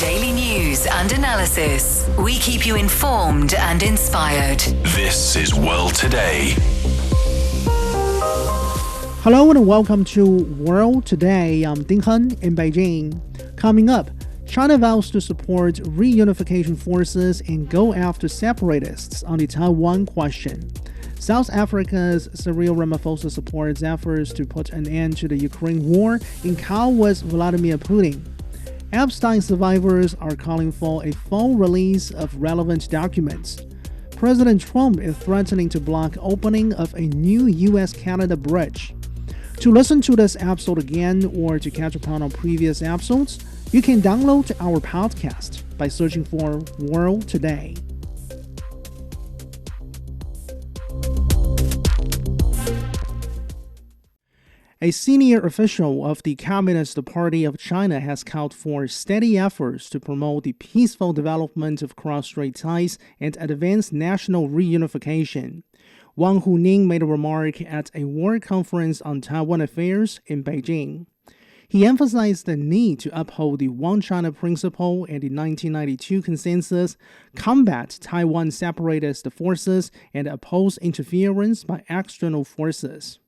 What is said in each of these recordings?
Daily news and analysis. We keep you informed and inspired. This is World Today. Hello and welcome to World Today. I'm Ding Hen in Beijing. Coming up, China vows to support reunification forces and go after separatists on the Taiwan question. South Africa's Cyril Ramaphosa supports efforts to put an end to the Ukraine war and calls Vladimir Putin. Epstein survivors are calling for a full release of relevant documents. President Trump is threatening to block opening of a new US-Canada bridge. To listen to this episode again or to catch up on our previous episodes, you can download our podcast by searching for World Today. A senior official of the Communist Party of China has called for steady efforts to promote the peaceful development of cross-strait ties and advance national reunification. Wang Huning made a remark at a World Conference on Taiwan Affairs in Beijing. He emphasized the need to uphold the One China principle and the 1992 consensus, combat Taiwan separatist forces, and oppose interference by external forces.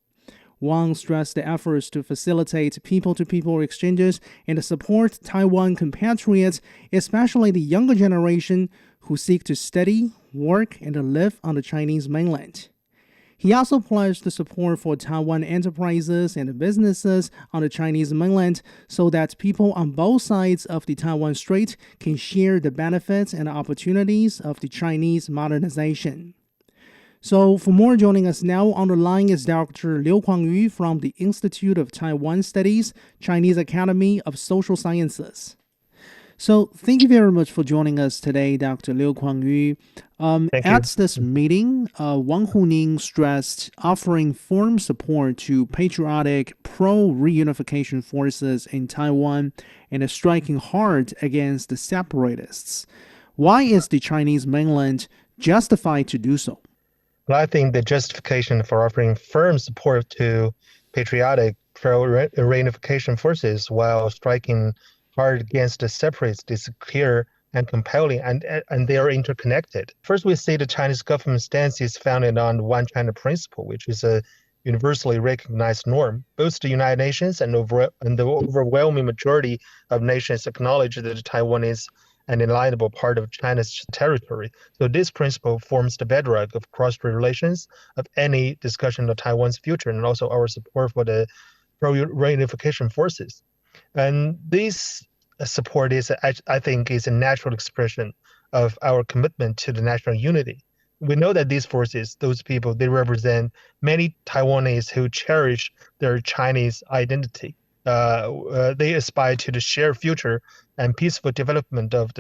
Wang stressed the efforts to facilitate people-to-people exchanges and support Taiwan compatriots, especially the younger generation who seek to study, work, and live on the Chinese mainland. He also pledged the support for Taiwan enterprises and businesses on the Chinese mainland so that people on both sides of the Taiwan Strait can share the benefits and opportunities of the Chinese modernization. So for more, joining us now on the line is Dr. Liu Kuang-yu from the Institute of Taiwan Studies, Chinese Academy of Social Sciences. So thank you very much for joining us today, Dr. Liu Kuang-yu. At this meeting, Wang Huning stressed offering firm support to patriotic pro-reunification forces in Taiwan and striking hard against the separatists. Why is the Chinese mainland justified to do so? Well, I think the justification for offering firm support to patriotic pro-reunification forces while striking hard against the separatists is clear and compelling, and they are interconnected. First, we see the Chinese government stance is founded on the One China principle, which is a universally recognized norm. Both the United Nations and the overwhelming majority of nations acknowledge that Taiwan is an inalienable part of China's territory. So this principle forms the bedrock of cross-strait relations of any discussion of Taiwan's future, and also our support for the pro-reunification forces. And this support is, I think, is a natural expression of our commitment to the national unity. We know that these forces, those people, they represent many Taiwanese who cherish their Chinese identity. They aspire to the shared future and peaceful development of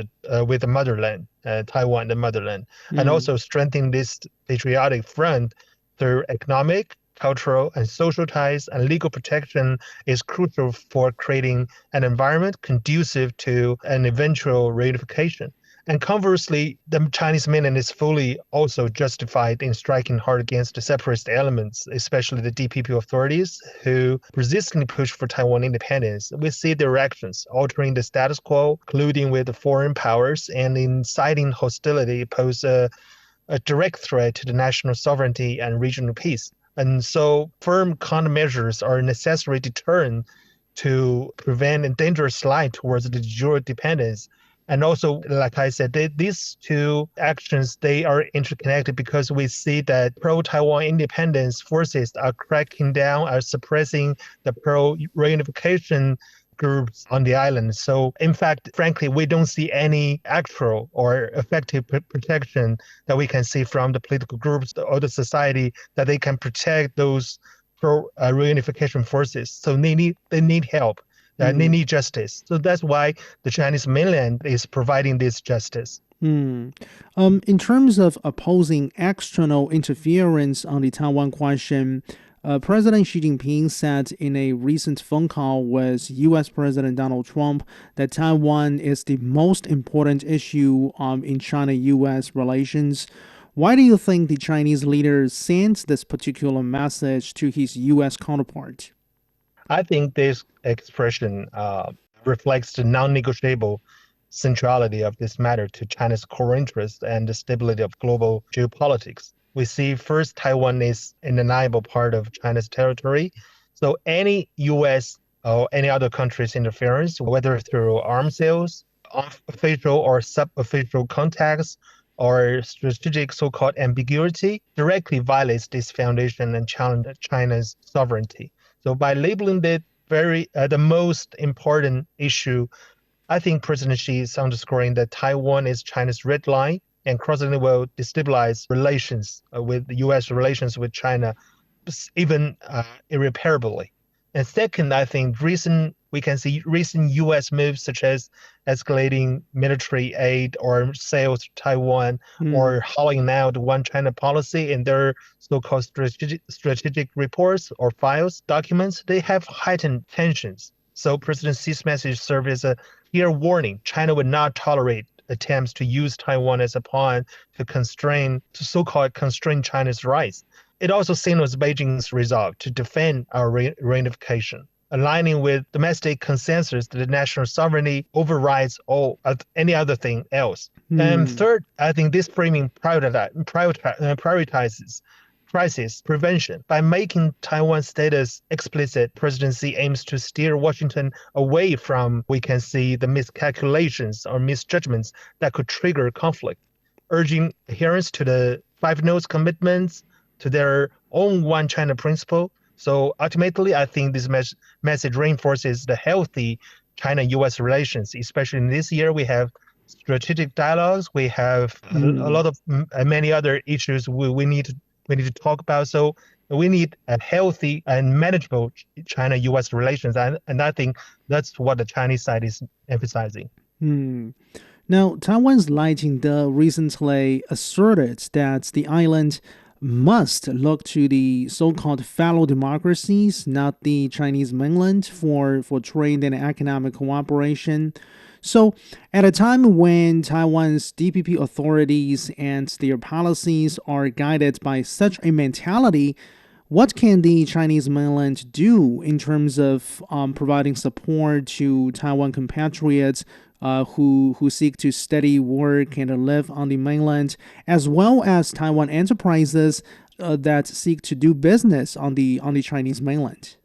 with the motherland, Taiwan, the motherland, and also strengthening this patriotic front through economic, cultural, and social ties, and legal protection is crucial for creating an environment conducive to an eventual reunification. And conversely, the Chinese mainland is fully also justified in striking hard against the separatist elements, especially the DPP authorities who persistently push for Taiwan independence. We see their actions altering the status quo, colluding with the foreign powers, and inciting hostility pose a direct threat to the national sovereignty and regional peace. And so firm countermeasures are a necessary deterrent to prevent a dangerous slide towards the de jure dependence. And also, like I said, these two actions, they are interconnected because we see that pro-Taiwan independence forces are cracking down, are suppressing the pro-reunification groups on the island. So, in fact, frankly, we don't see any actual or effective protection that we can see from the political groups or the society that they can protect those pro-reunification forces. So they need help. They need justice. So that's why the Chinese mainland is providing this justice. In terms of opposing external interference on the Taiwan question, President Xi Jinping said in a recent phone call with U.S. President Donald Trump that Taiwan is the most important issue in China-U.S. relations. Why do you think the Chinese leader sent this particular message to his U.S. counterpart? I think this expression reflects the non-negotiable centrality of this matter to China's core interests and the stability of global geopolitics. We see first, Taiwan is an undeniable part of China's territory. So any US or any other country's interference, whether through arms sales, official or sub-official contacts, or strategic so-called ambiguity, directly violates this foundation and challenges China's sovereignty. So by labeling it the most important issue, I think President Xi is underscoring that Taiwan is China's red line and crossing it will destabilize relations with the U.S. relations with China, even irreparably. And second, I think we can see recent U.S. moves such as escalating military aid or sales to Taiwan or hollowing out one China policy in their so-called strategic reports or files, documents. They have heightened tensions. So President Xi's message served as a clear warning. China would not tolerate attempts to use Taiwan as a pawn to so-called constrain China's rights. It also signals Beijing's resolve to defend our reunification, aligning with domestic consensus that the national sovereignty overrides all any other thing else. And third, I think this framing prioritizes crisis prevention. By making Taiwan's status explicit, President Xi aims to steer Washington away from, we can see, the miscalculations or misjudgments that could trigger conflict, urging adherence to the Five Notes commitments, to their own One China principle. So ultimately, I think this message reinforces the healthy China-U.S. relations, especially in this year. We have strategic dialogues. We have a lot of many other issues we need to talk about. So we need a healthy and manageable China-U.S. relations. And I think that's what the Chinese side is emphasizing. Now, Taiwan's Leijingde recently asserted that the island must look to the so-called fellow democracies, not the Chinese mainland, for trade and economic cooperation. So, at a time when Taiwan's DPP authorities and their policies are guided by such a mentality, what can the Chinese mainland do in terms of providing support to Taiwan compatriots who seek to study, work, and live on the mainland, as well as Taiwan enterprises that seek to do business on the Chinese mainland?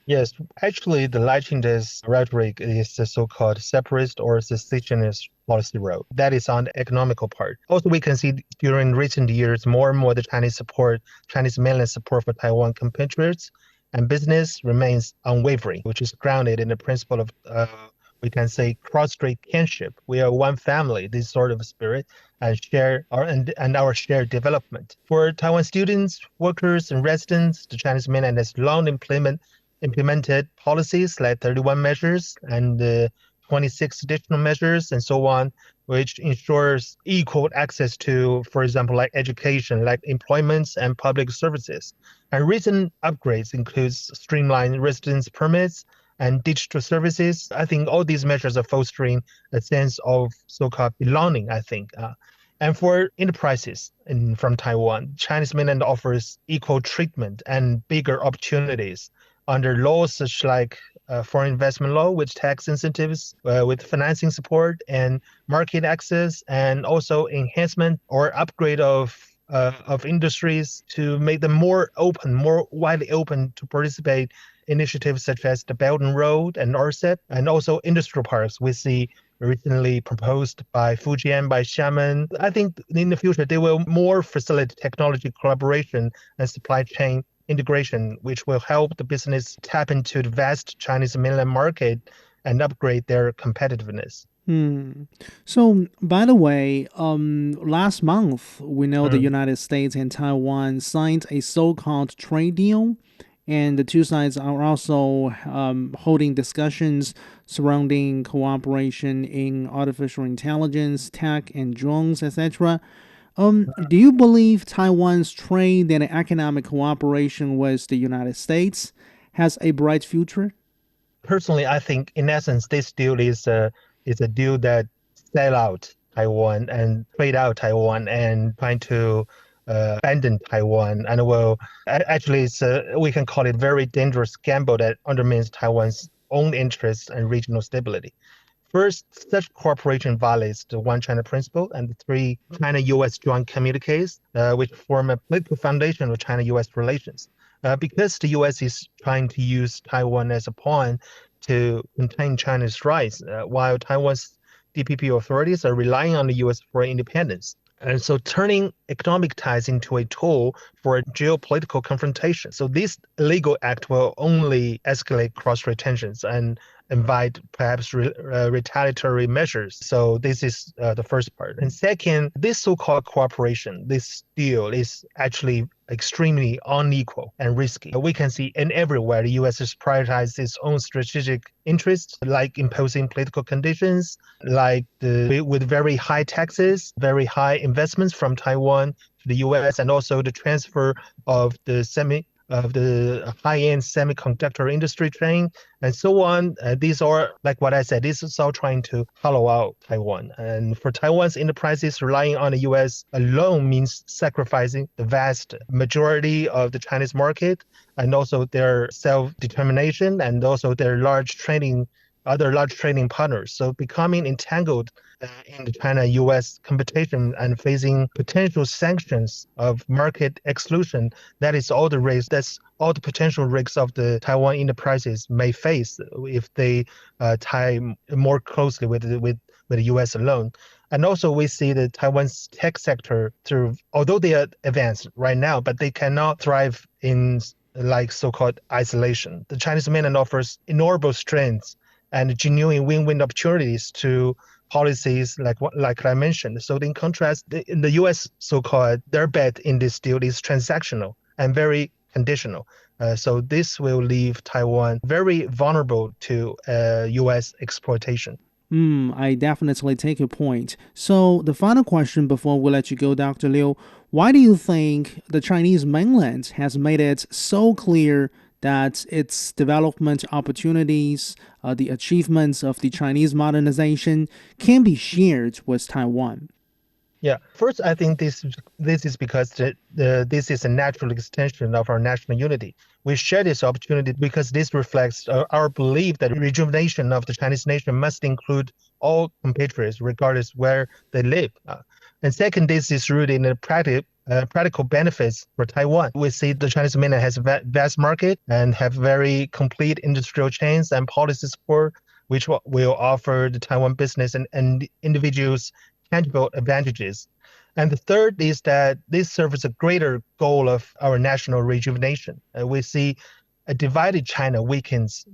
Yes, actually, the Leijingde's rhetoric is the so-called separatist or secessionist policy road. That is on the economical part. Also, we can see during recent years, more and more the Chinese mainland support for Taiwan compatriots and business remains unwavering, which is grounded in the principle of we can say cross-strait kinship. We are one family, this sort of spirit, and our shared development. For Taiwan students, workers, and residents, the Chinese mainland has long implemented policies like 31 measures and 26 additional measures and so on, which ensures equal access to, for example, like education, like employments and public services. And recent upgrades includes streamlined residence permits and digital services. I think all these measures are fostering a sense of so-called belonging, I think. And for enterprises from Taiwan, Chinese mainland offers equal treatment and bigger opportunities under laws such like foreign investment law with tax incentives, with financing support and market access, and also enhancement or upgrade of industries to make them more widely open to participate initiatives such as the Belt and Road and RCEP, and also industrial parks we see recently proposed by Fujian, by Xiamen. I think in the future they will more facilitate technology collaboration and supply chain integration, which will help the business tap into the vast Chinese mainland market and upgrade their competitiveness. So, by the way, last month, we know the United States and Taiwan signed a so-called trade deal, and the two sides are also holding discussions surrounding cooperation in artificial intelligence, tech, and drones, etc. Do you believe Taiwan's trade and economic cooperation with the United States has a bright future? Personally, I think in essence, this deal is a deal that sell out Taiwan and trade out Taiwan and trying to abandon Taiwan. And well, actually, we can call it very dangerous gamble that undermines Taiwan's own interests and regional stability. First, such cooperation violates the One China principle and the three China-U.S. joint communiques, which form a political foundation of China-U.S. relations. Because the U.S. is trying to use Taiwan as a pawn to contain China's rise, while Taiwan's DPP authorities are relying on the U.S. for independence. And so turning economic ties into a tool for a geopolitical confrontation. So this illegal act will only escalate cross-strait tensions and invite perhaps retaliatory measures. So this is the first part. And second, this so-called cooperation, this deal is actually extremely unequal and risky. We can see in everywhere the U.S. has prioritized its own strategic interests, like imposing political conditions, with very high taxes, very high investments from Taiwan to the U.S., and also the transfer of the high-end semiconductor industry chain, and so on. These are, like what I said, this is all trying to hollow out Taiwan. And for Taiwan's enterprises, relying on the U.S. alone means sacrificing the vast majority of the Chinese market, and also their self-determination, and also their other large trading partners. So becoming entangled in the China-U.S. competition and facing potential sanctions of market exclusion, that's all the potential risks of the Taiwan enterprises may face if they tie more closely with the U.S. alone. And also we see the Taiwan's tech sector, although they are advanced right now, but they cannot thrive in like so-called isolation. The Chinese mainland offers enormous strengths and genuine win-win opportunities to policies like I mentioned. So in contrast, in the U.S. so-called, their bet in this deal is transactional and very conditional. So this will leave Taiwan very vulnerable to U.S. exploitation. I definitely take your point. So the final question before we let you go, Dr. Liu, why do you think the Chinese mainland has made it so clear that its development opportunities, the achievements of the Chinese modernization can be shared with Taiwan? Yeah, first, I think this is because this is a natural extension of our national unity. We share this opportunity because this reflects our belief that rejuvenation of the Chinese nation must include all compatriots, regardless where they live. And second, this is rooted in the practical benefits for Taiwan. We see the Chinese mainland has a vast market and have very complete industrial chains and policy support, which will offer the Taiwan business and individuals tangible advantages. And the third is that this serves a greater goal of our national rejuvenation. We see a divided China weakens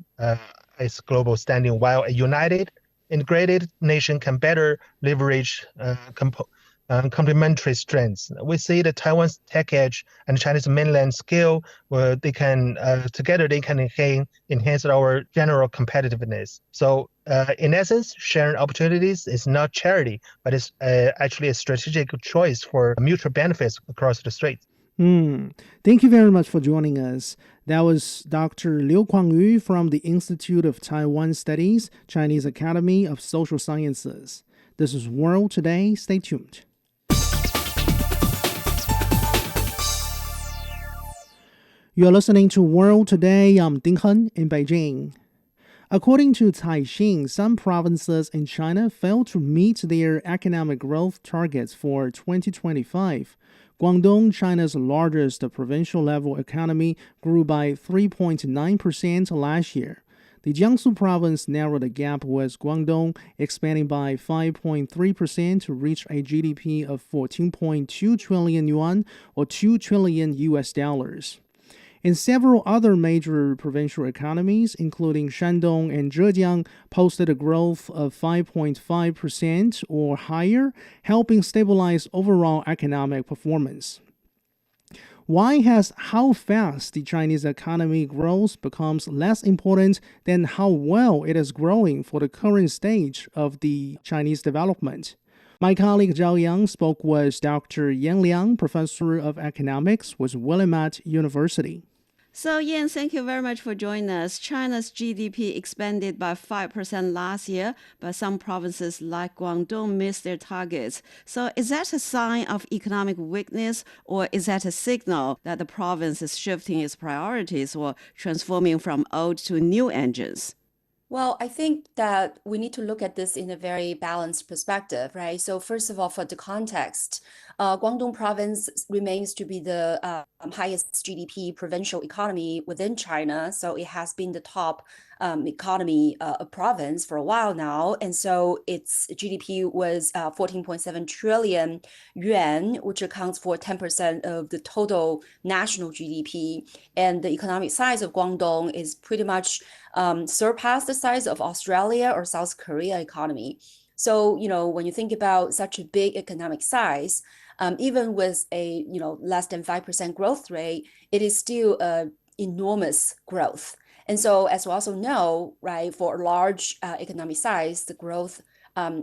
its global standing, while a united, integrated nation can better leverage complementary strengths. We see the Taiwan's tech edge and Chinese mainland skill, where they can together they can enhance our general competitiveness. So in essence, sharing opportunities is not charity, but it's actually a strategic choice for mutual benefits across the straits. Thank you very much for joining us. That was Dr. Liu Kuangyu from the Institute of Taiwan Studies, Chinese Academy of Social Sciences. This is World Today. Stay tuned. You're listening to World Today. I'm Ding Hen in Beijing. According to Caixin, some provinces in China failed to meet their economic growth targets for 2025. Guangdong, China's largest provincial level economy, grew by 3.9% last year. The Jiangsu province narrowed the gap with Guangdong, expanding by 5.3% to reach a GDP of 14.2 trillion yuan, or $2 trillion. And several other major provincial economies, including Shandong and Zhejiang, posted a growth of 5.5% or higher, helping stabilize overall economic performance. Why has how fast the Chinese economy grows becomes less important than how well it is growing for the current stage of the Chinese development? My colleague Zhao Yang spoke with Dr. Yan Liang, professor of economics with Willamette University. So, Yan, thank you very much for joining us. China's GDP expanded by 5% last year, but some provinces like Guangdong missed their targets. So, is that a sign of economic weakness, or is that a signal that the province is shifting its priorities or transforming from old to new engines? Well, I think that we need to look at this in a very balanced perspective, right? So first of all, for the context, Guangdong province remains to be the highest GDP provincial economy within China. So it has been the top economy province for a while now. And so its GDP was 14.7 trillion yuan, which accounts for 10% of the total national GDP. And the economic size of Guangdong is pretty much surpassed the size of Australia or South Korea economy. So, when you think about such a big economic size, even with a, less than 5% growth rate, it is still enormous growth. And so, as we also know, right, for a large economic size, the growth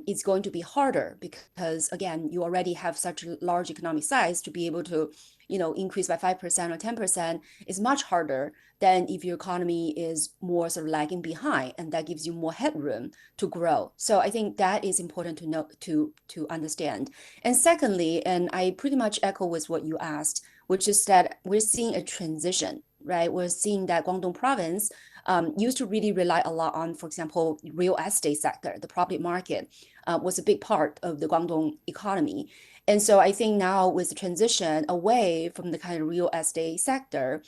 is going to be harder because, again, you already have such a large economic size to be able to, increase by 5% or 10% is much harder than if your economy is more sort of lagging behind, and that gives you more headroom to grow. So I think that is important to know, to understand. And secondly, and I pretty much echo with what you asked, which is that we're seeing a transition, right? We're seeing that Guangdong province used to really rely a lot on, for example, real estate sector. The property market was a big part of the Guangdong economy. And so I think now with the transition away from the kind of real estate sector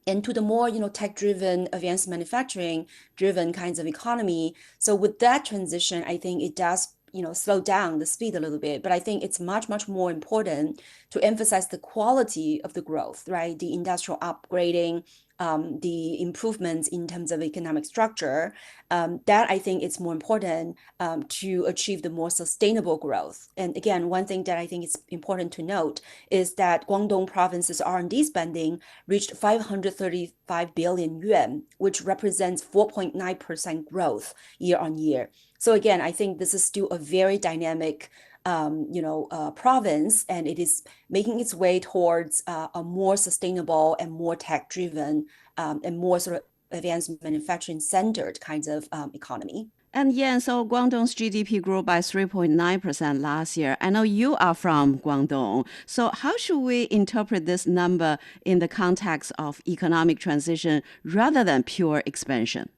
and to the more, tech-driven, advanced manufacturing-driven kinds of economy. So with that transition, I think it does, slow down the speed a little bit. But I think it's much, much more important to emphasize the quality of the growth, right? The industrial upgrading, the improvements in terms of economic structure, that I think is more important to achieve the more sustainable growth. And again, one thing that I think is important to note is that Guangdong province's R&D spending reached 535 billion yuan, which represents 4.9% growth year on year. So again, I think this is still a very dynamic province, and it is making its way towards a more sustainable and more tech-driven and more sort of advanced manufacturing-centered kinds of economy. And yeah, so Guangdong's GDP grew by 3.9% last year. I know you are from Guangdong. So how should we interpret this number in the context of economic transition rather than pure expansion?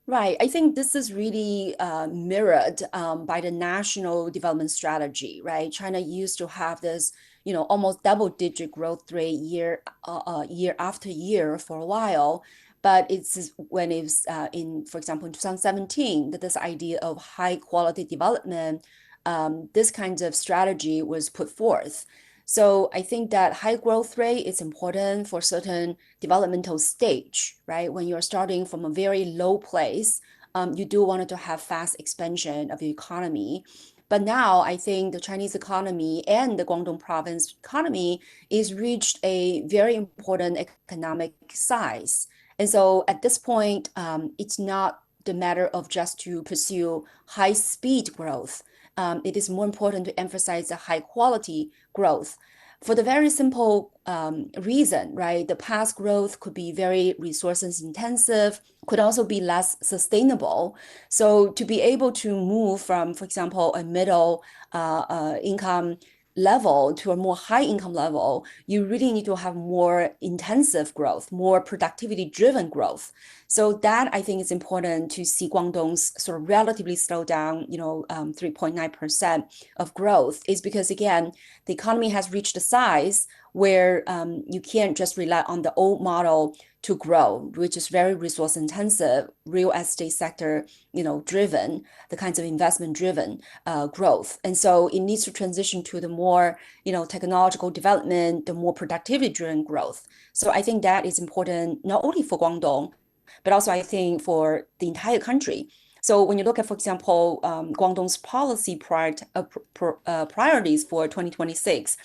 Right. I think this is really mirrored by the national development strategy, right? China used to have this, almost double-digit growth rate year after year for a while. But it's when it's for example, in 2017, that this idea of high quality development, this kind of strategy was put forth. So I think that high growth rate is important for certain developmental stage, right? When you're starting from a very low place, you do want to have fast expansion of the economy. But now I think the Chinese economy and the Guangdong province economy is reached a very important economic size. And so at this point, it's not the matter of just to pursue high speed growth. It is more important to emphasize the high quality growth for the very simple reason, right? The past growth could be very resources intensive, could also be less sustainable. So to be able to move from, for example, a middle income level to a more high income level, you really need to have more intensive growth, more productivity driven growth. So that I think is important to see Guangdong's sort of relatively slow down, 3.9% of growth is because, again, the economy has reached a size where you can't just rely on the old model to grow, which is very resource intensive, real estate sector, driven, the kinds of investment driven growth. And so it needs to transition to the more, technological development, the more productivity driven growth. So I think that is important, not only for Guangdong, but also I think for the entire country. So when you look at, for example, Guangdong's policy priorities for 2026,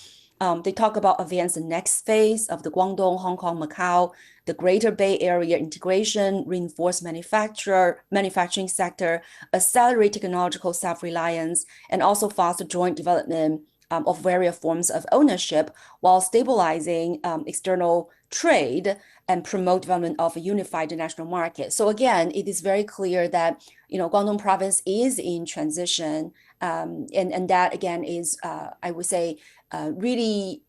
they talk about advance the next phase of the Guangdong, Hong Kong, Macau, the Greater Bay Area integration, reinforce manufacturing sector, accelerate technological self-reliance, and also foster joint development of various forms of ownership while stabilizing external trade and promote development of a unified national market. So again, it is very clear that Guangdong province is in transition, and that again is I would say really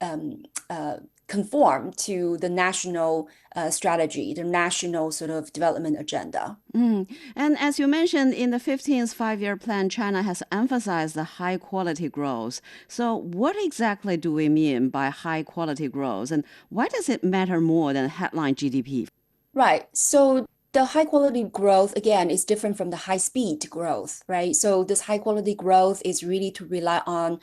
conform to the national strategy, the national sort of development agenda. And as you mentioned, in the 15th five-year plan, China has emphasized the high-quality growth. So what exactly do we mean by high-quality growth, and why does it matter more than headline GDP? Right. So the high quality growth, again, is different from the high speed growth, right? So this high quality growth is really to rely on,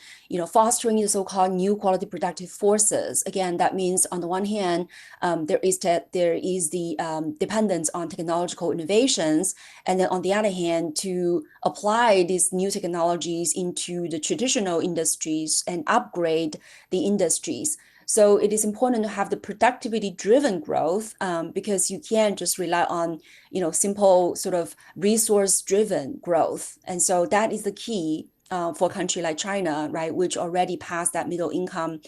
fostering the so-called new quality productive forces. Again, that means on the one hand, there is the dependence on technological innovations, and then on the other hand, to apply these new technologies into the traditional industries and upgrade the industries. So it is important to have the productivity-driven growth because you can't just rely on, simple sort of resource-driven growth. And so that is the key for a country like China, right, which already passed that middle income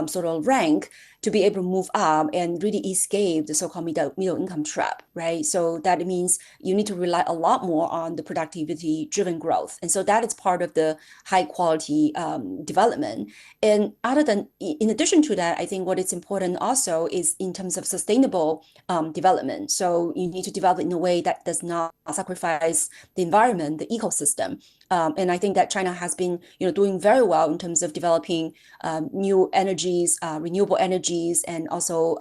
sort of rank, to be able to move up and really escape the so-called middle income trap, right? So that means you need to rely a lot more on the productivity-driven growth. And so that is part of the high-quality development. And in addition to that, I think what is important also is in terms of sustainable development. So you need to develop in a way that does not sacrifice the environment, the ecosystem. And I think that China has been, doing very well in terms of developing new energies, renewable energies, and also,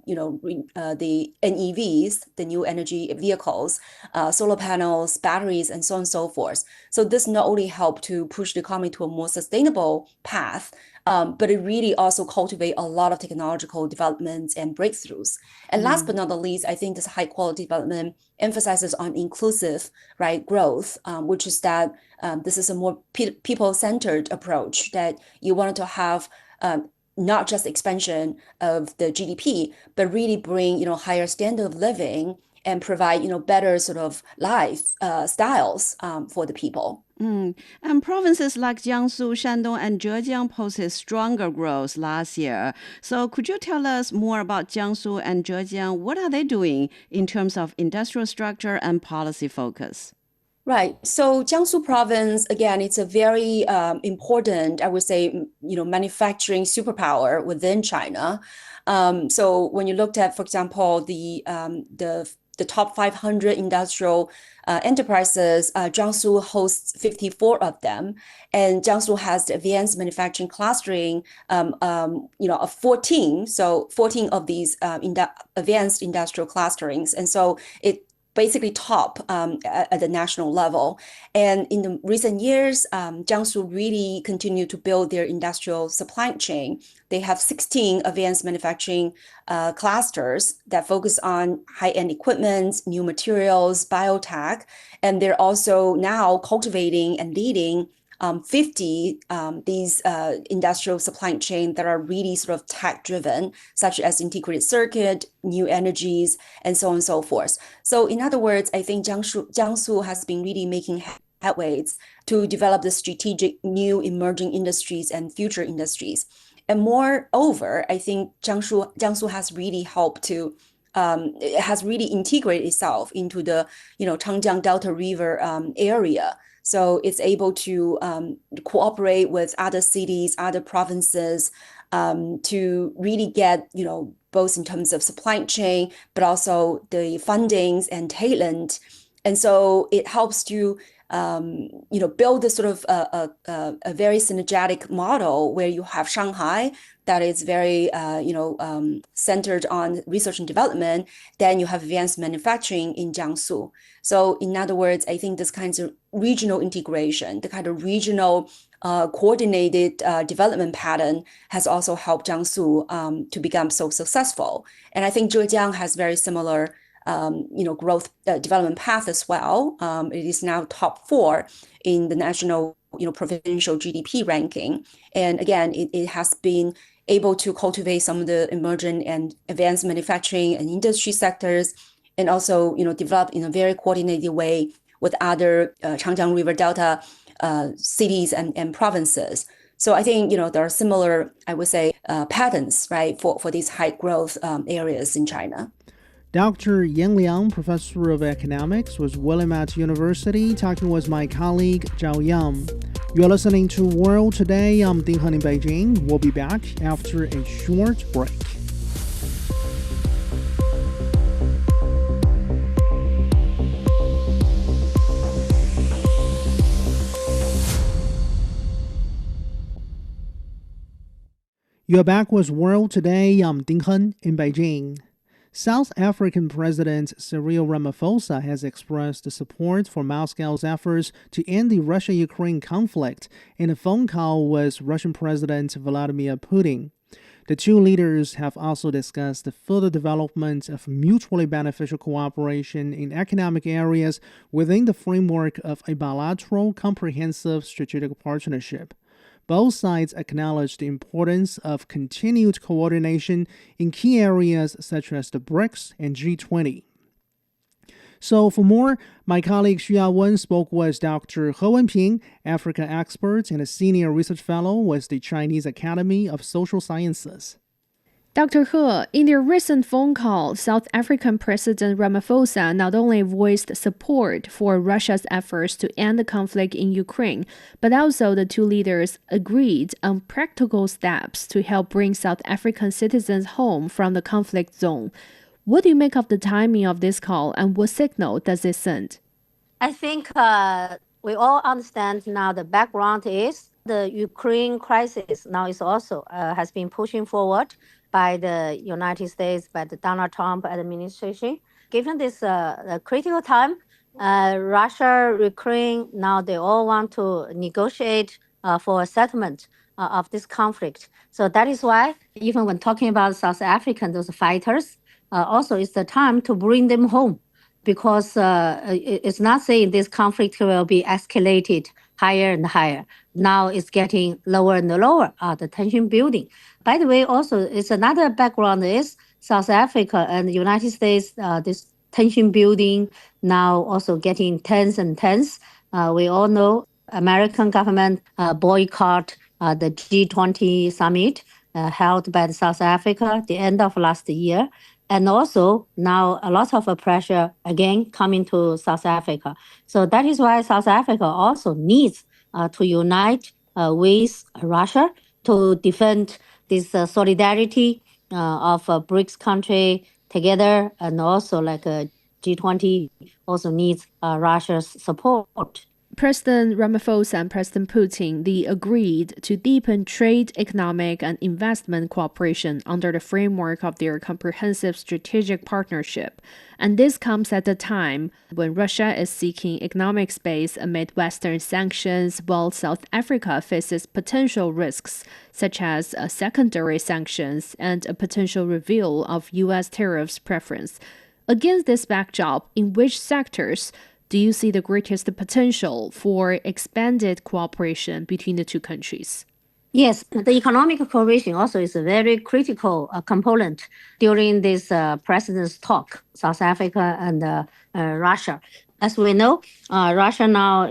the NEVs, the new energy vehicles, solar panels, batteries, and so on and so forth. So this not only help to push the economy to a more sustainable path, but it really also cultivate a lot of technological developments and breakthroughs. And last but not the least, I think this high quality development emphasizes on inclusive, right, growth, which is that this is a more people-centered approach, that you wanted to have not just expansion of the GDP, but really bring, higher standard of living and provide, better sort of life styles for the people. And provinces like Jiangsu, Shandong, and Zhejiang posted stronger growth last year. So could you tell us more about Jiangsu and Zhejiang? What are they doing in terms of industrial structure and policy focus? Right. So Jiangsu province, again, it's a very important, I would say, manufacturing superpower within China. So when you looked at, for example, the top 500 industrial enterprises, Jiangsu hosts 54 of them, and Jiangsu has the advanced manufacturing clustering of 14. So 14 of these advanced industrial clusterings, and so it basically top at the national level. And in the recent years, Jiangsu really continued to build their industrial supply chain. They have 16 advanced manufacturing clusters that focus on high-end equipment, new materials, biotech, and they're also now cultivating and leading 50 these industrial supply chain that are really sort of tech driven, such as integrated circuit, new energies, and so on and so forth. So in other words, I think Jiangsu has been really making headways to develop the strategic new emerging industries and future industries. And moreover, I think Jiangsu has really helped to it has really integrated itself into the Changjiang Delta River area. So it's able to cooperate with other cities, other provinces, to really get, both in terms of supply chain, but also the fundings and talent. And so it helps to, build a sort of a very synergetic model where you have Shanghai that is very, centered on research and development. Then you have advanced manufacturing in Jiangsu. So in other words, I think this kind of regional integration, the kind of regional coordinated development pattern has also helped Jiangsu to become so successful. And I think Zhejiang has very similar growth development path as well. It is now top 4 in the national, provincial GDP ranking. And again, it has been able to cultivate some of the emerging and advanced manufacturing and industry sectors, and also, develop in a very coordinated way with other Changjiang River Delta cities and provinces. So I think, there are similar, I would say, patterns, right, for these high growth areas in China. Dr. Yan Liang, professor of economics, was Willamette University, talking with my colleague Zhao Yang. You're listening to World Today. I'm Ding Han in Beijing. We'll be back after a short break. You're back with World Today. I'm Ding Han in Beijing. South African President Cyril Ramaphosa has expressed support for Moscow's efforts to end the Russia-Ukraine conflict in a phone call with Russian President Vladimir Putin. The two leaders have also discussed the further development of mutually beneficial cooperation in economic areas within the framework of a bilateral comprehensive strategic partnership. Both sides acknowledge the importance of continued coordination in key areas such as the BRICS and G20. So for more, my colleague Xu Yawen spoke with Dr. He Wenping, Africa expert and a senior research fellow with the Chinese Academy of Social Sciences. Dr. He, in their recent phone call, South African President Ramaphosa not only voiced support for Russia's efforts to end the conflict in Ukraine, but also the two leaders agreed on practical steps to help bring South African citizens home from the conflict zone. What do you make of the timing of this call, and what signal does it send? I think we all understand now the background is the Ukraine crisis now is also has been pushing forward by the United States, by the Donald Trump administration. Given this critical time, Russia, Ukraine, now they all want to negotiate for a settlement of this conflict. So that is why, even when talking about South African, those fighters, also it's the time to bring them home, because it's not saying this conflict will be escalated higher and higher. Now it's getting lower and lower, the tension building. By the way, also, it's another background is South Africa and the United States, this tension building now also getting tense and tense. We all know American government boycott the G20 summit held by South Africa at the end of last year. And also now a lot of pressure again coming to South Africa. So that is why South Africa also needs to unite with Russia to defend this solidarity of BRICS country together, and also like G20 also needs Russia's support. President Ramaphosa and President Putin, they agreed to deepen trade, economic, and investment cooperation under the framework of their comprehensive strategic partnership. And this comes at a time when Russia is seeking economic space amid Western sanctions, while South Africa faces potential risks, such as secondary sanctions and a potential reveal of U.S. tariffs preference. Against this backdrop, in which sectors do you see the greatest potential for expanded cooperation between the two countries? Yes, the economic cooperation also is a very critical component during this president's talk, South Africa and Russia. As we know, Russia now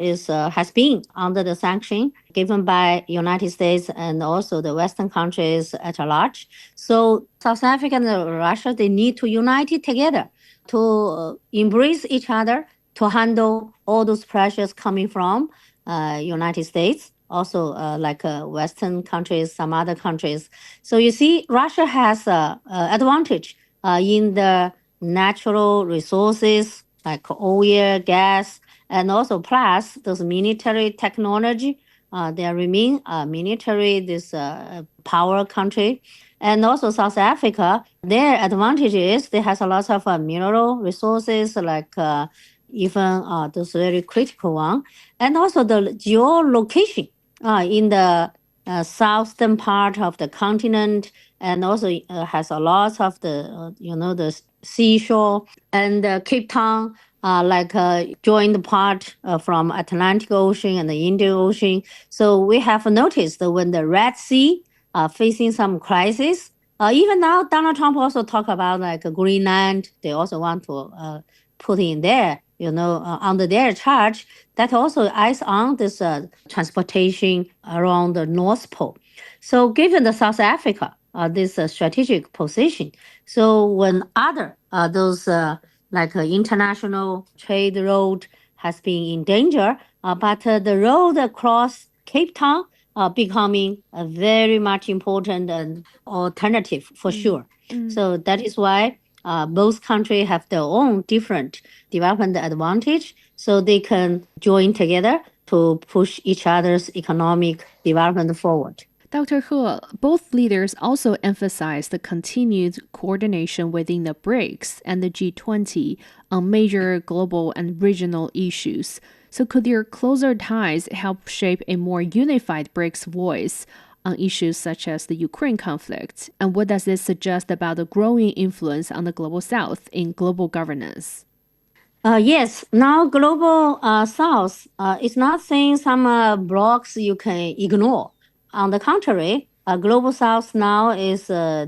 has been under the sanction given by United States and also the Western countries at large. So South Africa and Russia, they need to unite together to embrace each other, to handle all those pressures coming from United States, also like Western countries, some other countries. So you see, Russia has advantage in the natural resources like oil, gas, and also plus those military technology. They remain military, this power country. And also South Africa, their advantage is they have a lot of mineral resources like even those very critical one, and also the geolocation in the southern part of the continent, and also has a lot of the the seashore and Cape Town, joined part from Atlantic Ocean and the Indian Ocean. So we have noticed that when the Red Sea facing some crisis, even now Donald Trump also talk about like Greenland. They also want to put in there, under their charge, that also eyes on this transportation around the North Pole. So given the South Africa, this strategic position, so when other, those international trade road has been in danger, but the road across Cape Town becoming a very much important alternative for sure. So that is why both countries have their own different development advantage, so they can join together to push each other's economic development forward. Dr. He, both leaders also emphasized the continued coordination within the BRICS and the G20 on major global and regional issues. So could their closer ties help shape a more unified BRICS voice on issues such as the Ukraine conflict? And what does this suggest about the growing influence on the Global South in global governance? Yes, now Global South is not saying some blocks you can ignore. On the contrary, Global South now is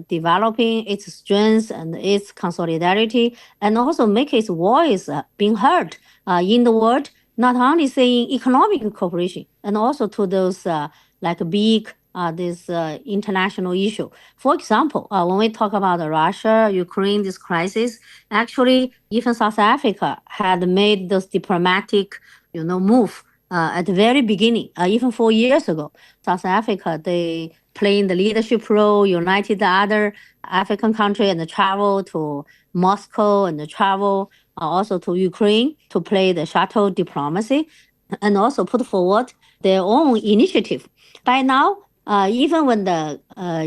developing its strengths and its solidarity, and also make its voice being heard in the world, not only saying economic cooperation, and also to those like big this international issue. For example, when we talk about Russia, Ukraine, this crisis, actually, even South Africa had made those diplomatic, move at the very beginning, even 4 years ago. South Africa, they playing the leadership role, united the other African country and travel to Moscow and travel also to Ukraine to play the shuttle diplomacy and also put forward their own initiative. By now, even when the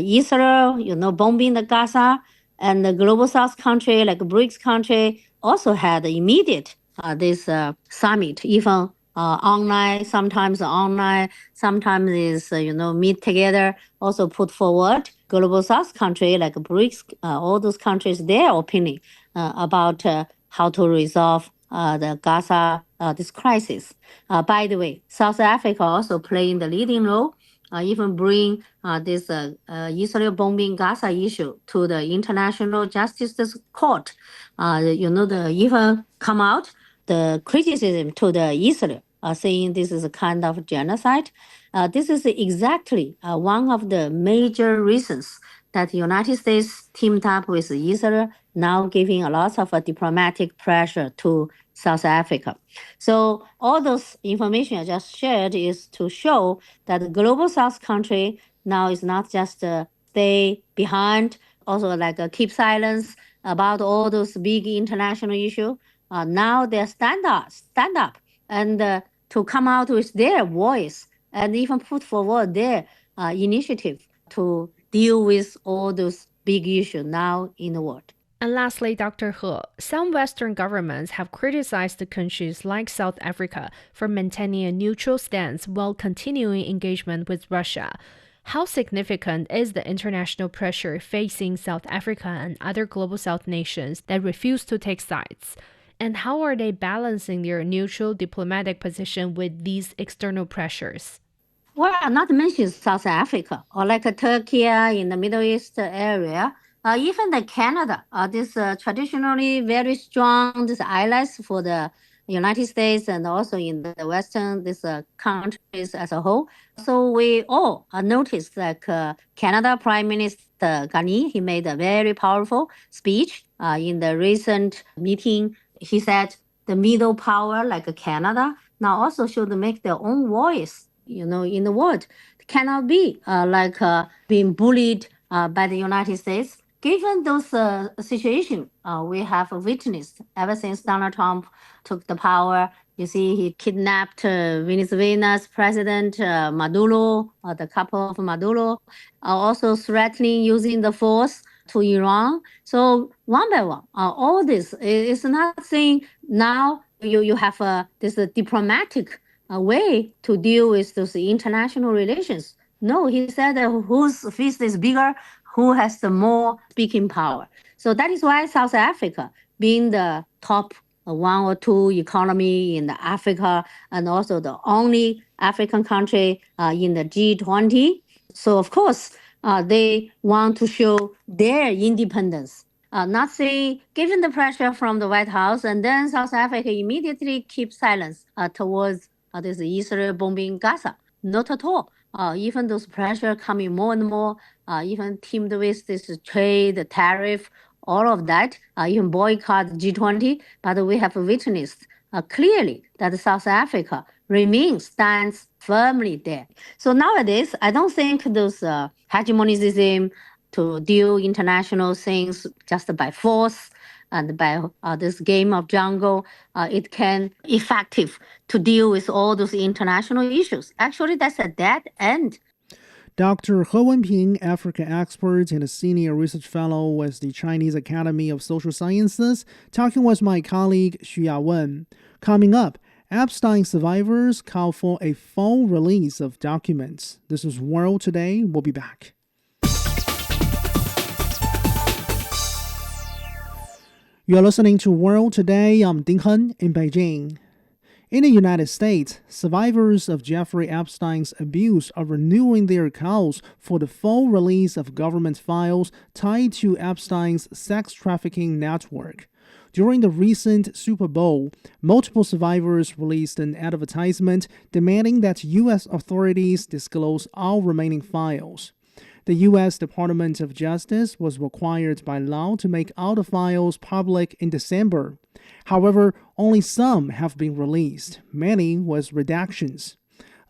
Israel, bombing the Gaza, and the Global South country like BRICS country also had immediate this summit, even online, sometimes is meet together, also put forward Global South country like BRICS, all those countries, their opinion about how to resolve the Gaza this crisis. By the way, South Africa also playing the leading role. Even bring this Israel bombing Gaza issue to the International Justice Court. Even come out the criticism to the Israel, saying this is a kind of genocide. This is exactly one of the major reasons that the United States teamed up with Israel, now giving a lot of diplomatic pressure to South Africa. So all those information I just shared is to show that the Global South country now is not just stay behind, also like keep silence about all those big international issues. Now they stand up and to come out with their voice and even put forward their initiative to deal with all those big issues now in the world. And lastly, Dr. He, some Western governments have criticized the countries like South Africa for maintaining a neutral stance while continuing engagement with Russia. How significant is the international pressure facing South Africa and other Global South nations that refuse to take sides? And how are they balancing their neutral diplomatic position with these external pressures? Well, not to mention South Africa or like Turkey in the Middle East area. Even the Canada, this traditionally very strong this allies for the United States and also in the Western countries as a whole. So we all noticed like Canada Prime Minister Ghani, he made a very powerful speech in the recent meeting. He said the middle power like Canada now also should make their own voice, in the world. It cannot be being bullied by the United States. Given those situations we have witnessed ever since Donald Trump took the power, you see he kidnapped Venezuela's president Maduro, the couple of Maduro, also threatening using the force to Iran. So one by one, all this is not saying now you have this diplomatic way to deal with those international relations. No, he said whose fist is bigger, who has the more speaking power. So that is why South Africa, being the top 1 or 2 economy in the Africa and also the only African country in the G20. So of course, they want to show their independence. Not saying, given the pressure from the White House, and then South Africa immediately keep silence towards this Israel bombing Gaza. Not at all. Even those pressure coming more and more, even teamed with this trade, tariff, all of that, even boycott G20. But we have witnessed clearly that South Africa stands firmly there. So nowadays, I don't think those hegemonicism to deal international things just by force and by this game of jungle, it can effective to deal with all those international issues. Actually, that's a dead end. Dr. He Wenping, Africa expert and a senior research fellow with the Chinese Academy of Social Sciences, talking with my colleague Xu Yawen. Coming up, Epstein survivors call for a full release of documents. This is World Today. We'll be back. You're listening to World Today. I'm Ding Hen in Beijing. In the United States, survivors of Jeffrey Epstein's abuse are renewing their calls for the full release of government files tied to Epstein's sex-trafficking network. During the recent Super Bowl, multiple survivors released an advertisement demanding that U.S. authorities disclose all remaining files. The U.S. Department of Justice was required by law to make all the files public in December. However, only some have been released, many with redactions.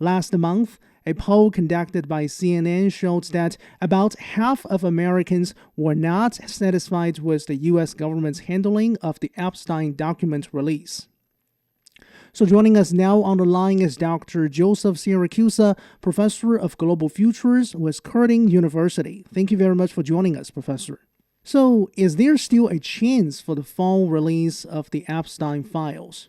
Last month, a poll conducted by CNN showed that about half of Americans were not satisfied with the U.S. government's handling of the Epstein document release. So joining us now on the line is Dr. Joseph Siracusa, Professor of Global Futures with Curtin University. Thank you very much for joining us, Professor. So, is there still a chance for the full release of the Epstein files?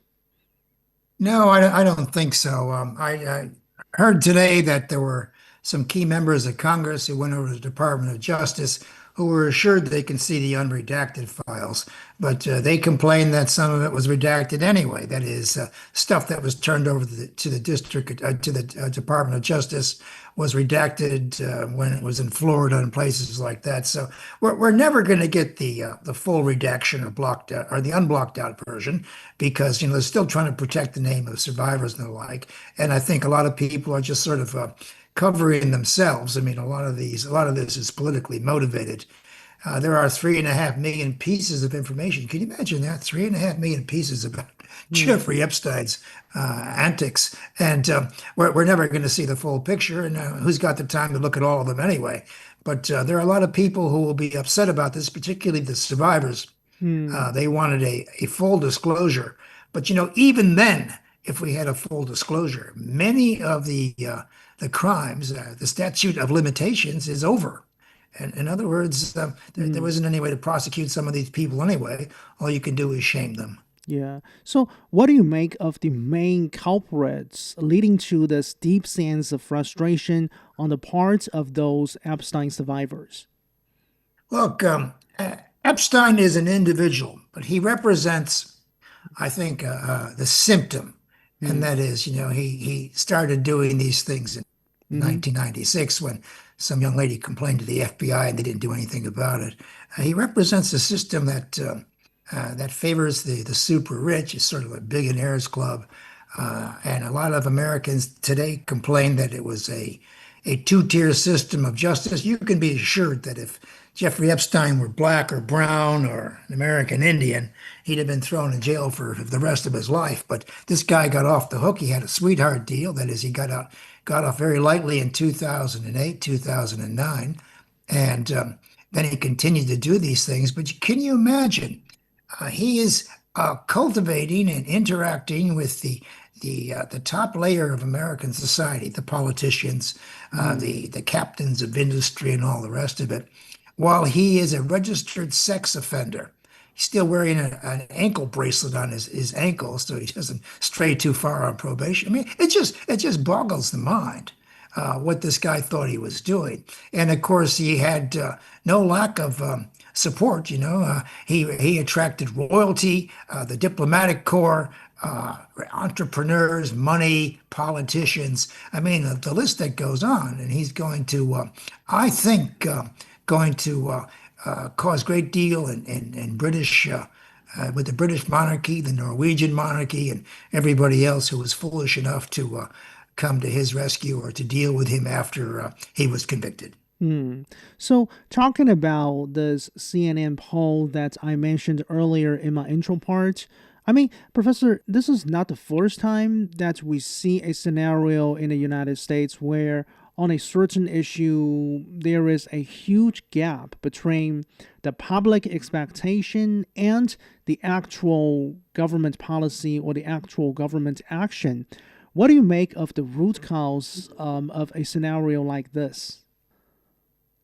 No, I don't think so. I heard today that there were some key members of Congress who went over to the Department of Justice who were assured they can see the unredacted files, but they complained that some of it was redacted anyway. That is, stuff that was turned over to the Department of Justice was redacted when it was in Florida and places like that. So we're never going to get the full redaction or blocked out, or the unblocked out version, because they're still trying to protect the name of survivors and the like. And I think a lot of people are just sort of covering themselves. I mean, a lot of this is politically motivated. There are 3.5 million pieces of information. Can you imagine that? 3.5 million pieces about Jeffrey Epstein's antics. And we're never going to see the full picture. And who's got the time to look at all of them anyway? But there are a lot of people who will be upset about this, particularly the survivors. They wanted a full disclosure. But, even then, if we had a full disclosure, many of the crimes, the statute of limitations is over. And in other words, there wasn't any way to prosecute some of these people anyway. All you can do is shame them. Yeah. So what do you make of the main culprits leading to this deep sense of frustration on the part of those Epstein survivors? Look, Epstein is an individual, but he represents, I think, the symptom. And that is, he started doing these things in 1996 when some young lady complained to the FBI and they didn't do anything about it. He represents a system that favors the super rich. It's sort of a billionaires club. And a lot of Americans today complain that it was a two-tier system of justice. You can be assured that if Jeffrey Epstein were black or brown or an American Indian, he'd have been thrown in jail for the rest of his life. But this guy got off the hook. He had a sweetheart deal. That is, he got off very lightly in 2008, 2009. And then he continued to do these things. But can you imagine? He is cultivating and interacting with the top layer of American society, the politicians, the captains of industry and all the rest of it, while he is a registered sex offender. He's still wearing an ankle bracelet on his ankle so he doesn't stray too far on probation. I mean, it just boggles the mind what this guy thought he was doing. And of course, he had no lack of support. He attracted royalty, the diplomatic corps, entrepreneurs, money, politicians. I mean, the list that goes on. And he's going to, I think, cause great deal in British, with the British monarchy, the Norwegian monarchy, and everybody else who was foolish enough to come to his rescue or to deal with him after he was convicted. So talking about this CNN poll that I mentioned earlier in my intro part, I mean, Professor, this is not the first time that we see a scenario in the United States where on a certain issue there is a huge gap between the public expectation and the actual government policy or the actual government action. What do you make of the root cause of a scenario like this?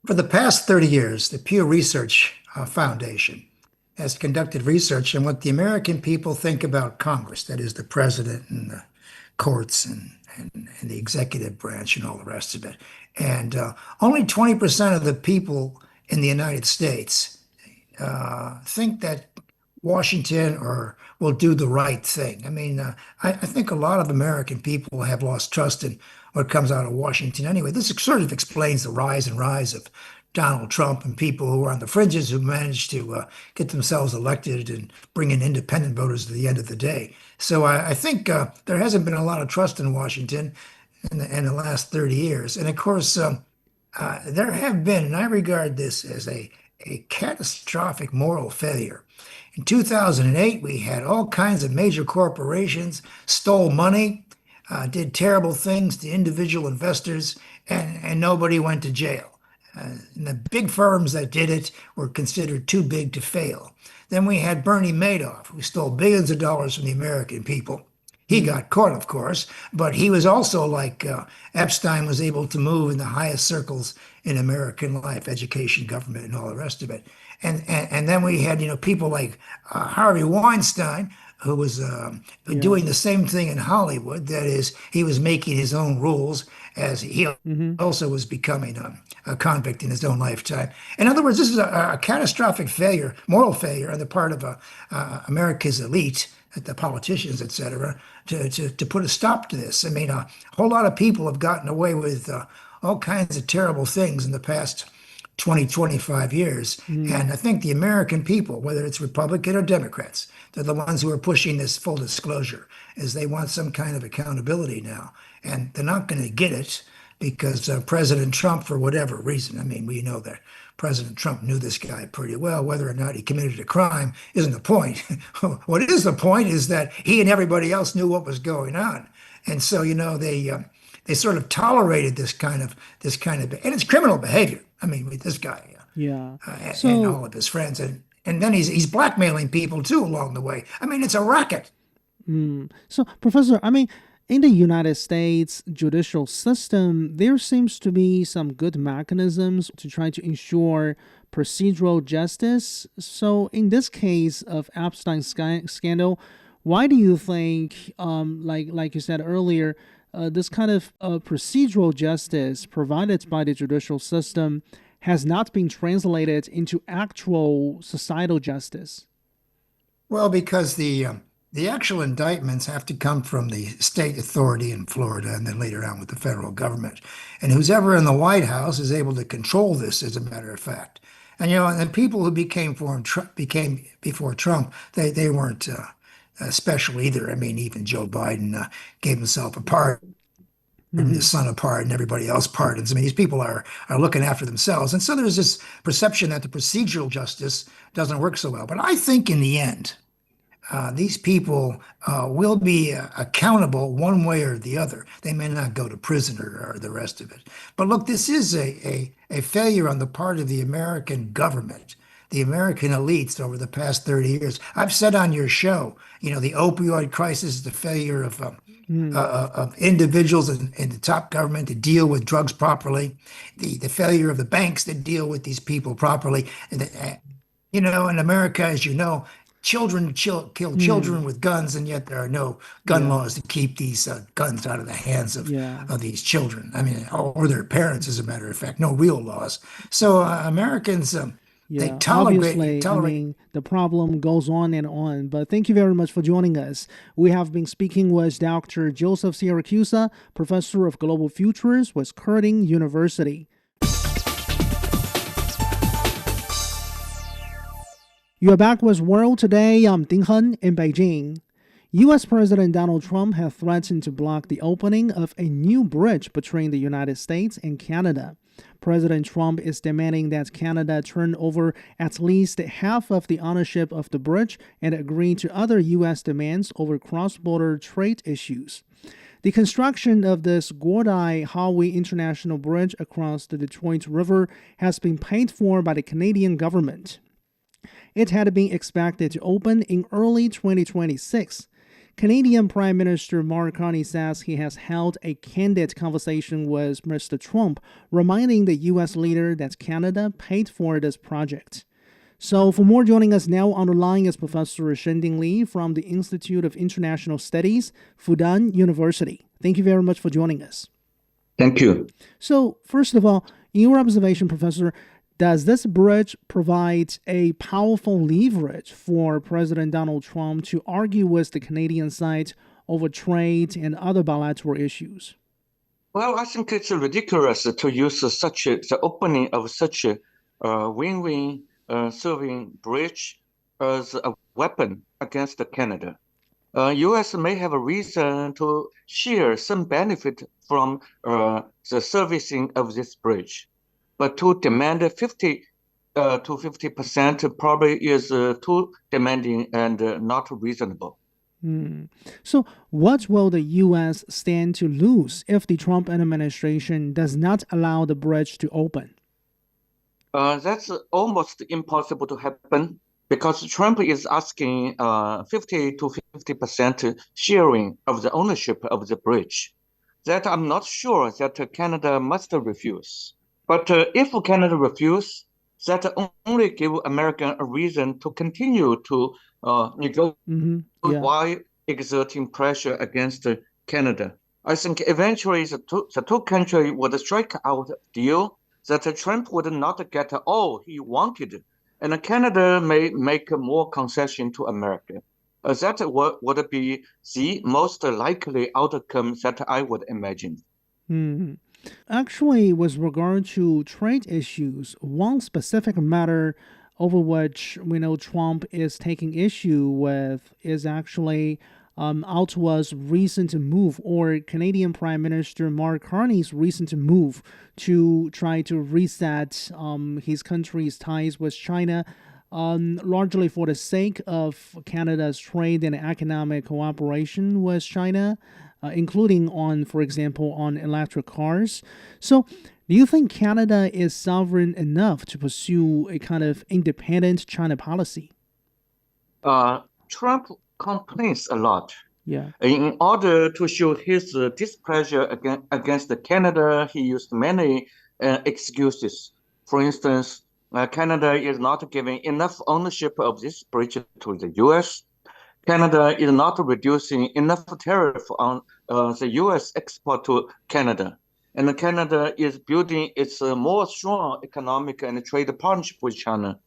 For the past 30 years, the Pew Research Foundation has conducted research on what the American people think about Congress, that is, the president and the courts and the executive branch and all the rest of it. And only 20% of the people in the United States think that Washington or will do the right thing. I mean, I think a lot of American people have lost trust in what comes out of Washington anyway. This sort of explains the rise of Donald Trump and people who are on the fringes who managed to get themselves elected and bring in independent voters at the end of the day. So I think there hasn't been a lot of trust in Washington in the last 30 years. And of course, there have been, and I regard this as a catastrophic moral failure. In 2008, we had all kinds of major corporations stole money, did terrible things to individual investors, and nobody went to jail. And the big firms that did it were considered too big to fail. Then we had Bernie Madoff, who stole billions of dollars from the American people. He got caught, of course, but he was also like Epstein was able to move in the highest circles in American life, education, government, and all the rest of it. And then we had, people like Harvey Weinstein, who was doing the same thing in Hollywood. That is, he was making his own rules as he also was becoming a convict in his own lifetime. In other words, this is a catastrophic failure, moral failure on the part of America's elite, the politicians, et cetera, to put a stop to this. I mean, a whole lot of people have gotten away with all kinds of terrible things in the past 20, 25 years. And I think the American people, whether it's Republican or Democrats, they're the ones who are pushing this full disclosure, as they want some kind of accountability now. And they're not going to get it because President Trump, for whatever reason, I mean, we know that President Trump knew this guy pretty well. Whether or not he committed a crime isn't the point. What is the point is that he and everybody else knew what was going on. And so, they sort of tolerated this kind of, and it's criminal behavior. I mean, with this guy, and all of his friends, and then he's blackmailing people too along the way. I mean, it's a racket. So, Professor, I mean, in the United States judicial system, there seems to be some good mechanisms to try to ensure procedural justice. So, in this case of Epstein scandal, why do you think, like you said earlier, this kind of procedural justice provided by the judicial system has not been translated into actual societal justice? Well, because the actual indictments have to come from the state authority in Florida and then later on with the federal government. And who's ever in the White House is able to control this, as a matter of fact. And, and people who became before Trump, they weren't special either. I mean, even Joe Biden gave himself a pardon, his son a pardon, and everybody else pardons. I mean, these people are looking after themselves. And so there's this perception that the procedural justice doesn't work so well. But I think in the end, these people will be accountable one way or the other. They may not go to prison or the rest of it. But look, this is a failure on the part of the American government, the American elites over the past 30 years. I've said on your show, the opioid crisis, the failure of individuals in the top government to deal with drugs properly, the failure of the banks to deal with these people properly. And in America, as you know, children kill children with guns, and yet there are no gun laws to keep these guns out of the hands of these children. I mean, or their parents, as a matter of fact, no real laws. So Americans, they tolerate. I mean, the problem goes on and on. But thank you very much for joining us. We have been speaking with Dr. Joseph Siracusa, Professor of Global Futures with Curtin University. You are back with World Today. I'm Ding Hen in Beijing. U.S. President Donald Trump has threatened to block the opening of a new bridge between the United States and Canada. President Trump is demanding that Canada turn over at least half of the ownership of the bridge and agree to other U.S. demands over cross-border trade issues. The construction of this Gordai-Howe International Bridge across the Detroit River has been paid for by the Canadian government. It had been expected to open in early 2026. Canadian Prime Minister Mark Carney says he has held a candid conversation with Mr. Trump, reminding the U.S. leader that Canada paid for this project. So for more, joining us now on the line is Professor Shending Li from the Institute of International Studies, Fudan University. Thank you very much for joining us. Thank you. So first of all, in your observation, Professor, does this bridge provide a powerful leverage for President Donald Trump to argue with the Canadian side over trade and other bilateral issues? Well, I think it's ridiculous to use the opening of such a win-win serving bridge as a weapon against Canada. U.S. may have a reason to share some benefit from the servicing of this bridge, but to demand 50 to 50% probably is too demanding and not reasonable. So what will the U.S. stand to lose if the Trump administration does not allow the bridge to open? That's almost impossible to happen because Trump is asking 50 to 50% sharing of the ownership of the bridge. That I'm not sure that Canada must refuse. But if Canada refuses, that only give America a reason to continue to negotiate while exerting pressure against Canada. I think eventually the two countries would strike out a deal that Trump would not get all he wanted, and Canada may make more concession to America. That would be the most likely outcome that I would imagine. Actually, with regard to trade issues, one specific matter over which we know Trump is taking issue with is actually Ottawa's recent move, or Canadian Prime Minister Mark Carney's recent move to try to reset his country's ties with China, largely for the sake of Canada's trade and economic cooperation with China, including on, for example, on electric cars. So do you think Canada is sovereign enough to pursue a kind of independent China policy? Trump complains a lot. Yeah. In order to show his displeasure against Canada, he used many excuses. For instance, Canada is not giving enough ownership of this bridge to the U.S. Canada is not reducing enough tariff on the U.S. export to Canada. And Canada is building its more strong economic and trade partnership with China.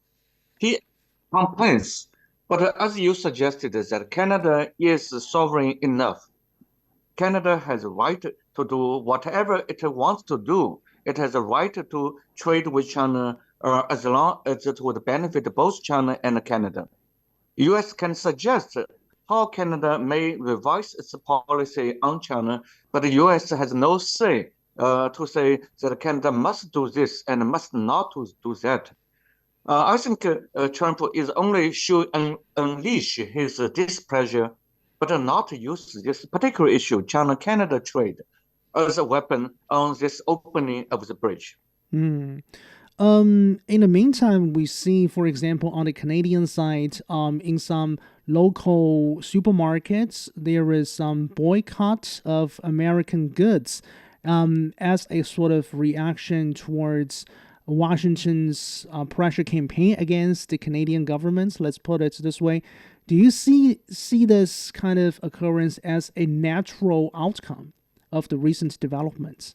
He complains, but as you suggested, that Canada is sovereign enough. Canada has a right to do whatever it wants to do. It has a right to trade with China as long as it would benefit both China and Canada. U.S. can suggest how Canada may revise its policy on China, but the U.S. has no say to say that Canada must do this and must not do that. I think Trump is only should unleash his displeasure, but not use this particular issue, China-Canada trade, as a weapon on this opening of the bridge. In the meantime, we see, for example, on the Canadian side, in some local supermarkets, there is some boycott of American goods as a sort of reaction towards Washington's pressure campaign against the Canadian government. Let's put it this way. Do you see this kind of occurrence as a natural outcome of the recent developments?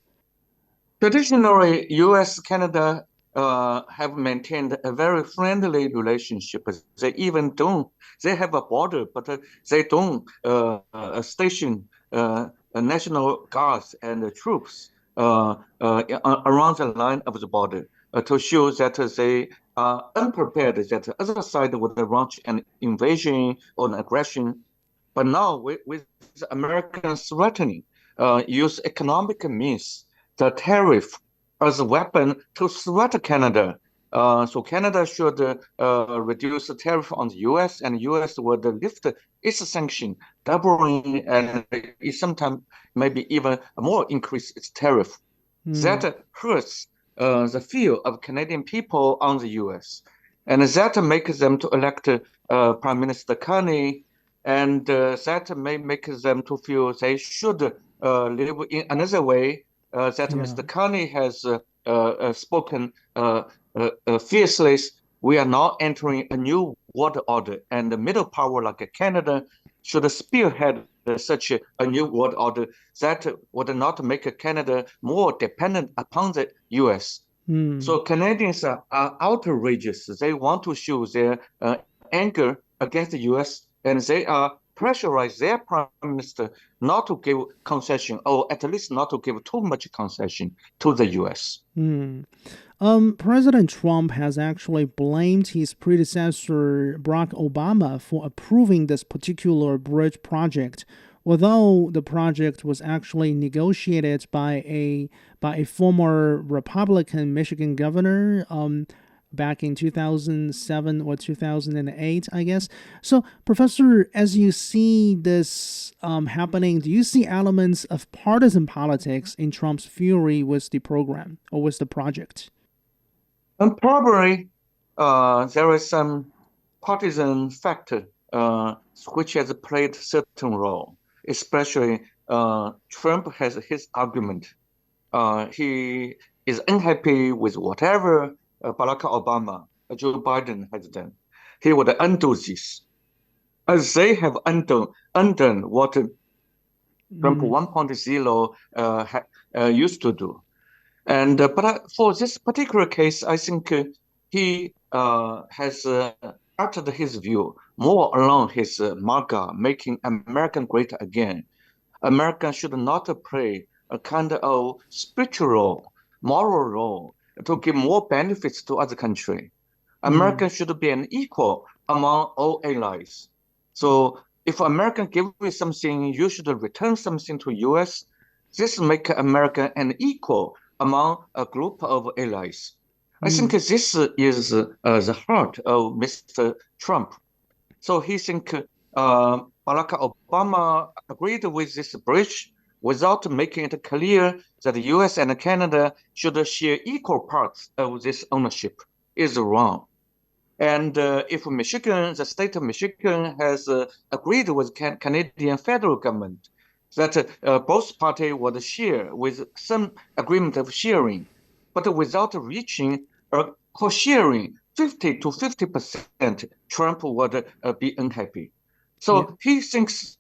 Traditionally, U.S.-Canada have maintained a very friendly relationship. They have a border, but they don't station national guards and troops around the line of the border to show that they are unprepared, that the other side would launch an invasion or an aggression. But now, with Americans threatening, use economic means, the tariff as a weapon to threat Canada. So Canada should reduce the tariff on the U.S. and U.S. would lift its sanction, doubling and sometimes maybe even more increase its tariff. That hurts the fear of Canadian people on the U.S. and that makes them to elect Prime Minister Carney, and that may make them to feel they should live in another way. That Mr. Carney has spoken fiercely. We are now entering a new world order, and the middle power like Canada should spearhead such a new world order that would not make Canada more dependent upon the U.S. So Canadians are outrageous. They want to show their anger against the U.S. and they are pressurize their prime minister not to give concession, or at least not to give too much concession to the U.S. President Trump has actually blamed his predecessor Barack Obama for approving this particular bridge project, although the project was actually negotiated by a former Republican Michigan governor back in 2007 or 2008, I guess. So, Professor, as you see this happening, do you see elements of partisan politics in Trump's fury with the program or with the project? Probably there is some partisan factor which has played certain role, especially Trump has his argument. He is unhappy with whatever Barack Obama, Joe Biden has done. He would undo this, as they have undone what Trump 1.0 used to do. And but for this particular case, I think he has uttered his view more along his MAGA, making American great again. America should not play a kind of spiritual role, moral role, to give more benefits to other country. America should be an equal among all allies. So if America give you something, you should return something to U.S. This make America an equal among a group of allies. I think this is the heart of Mr. Trump. So he think Barack Obama agreed with this bridge without making it clear that the U.S. and Canada should share equal parts of this ownership is wrong. And if Michigan, the state of Michigan has agreed with Canadian federal government that both parties would share with some agreement of sharing, but without reaching a co-sharing 50 to 50%, Trump would be unhappy. So he thinks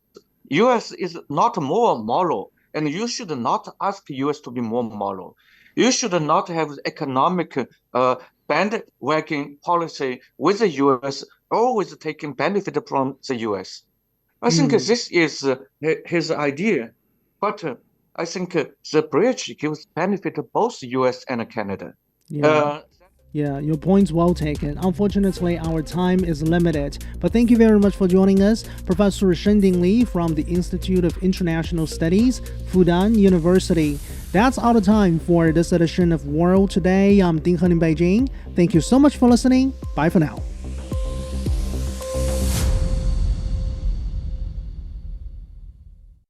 U.S. is not more moral, and you should not ask U.S. to be more moral. You should not have economic bandwagon policy with the U.S. always taking benefit from the U.S. I think this is his idea, but I think the bridge gives benefit to both U.S. and Canada. Yeah, your point's well taken. Unfortunately, our time is limited, but thank you very much for joining us. Professor Shending Li from the Institute of International Studies, Fudan University. That's all the time for this edition of World Today. I'm Ding Han in Beijing. Thank you so much for listening. Bye for now.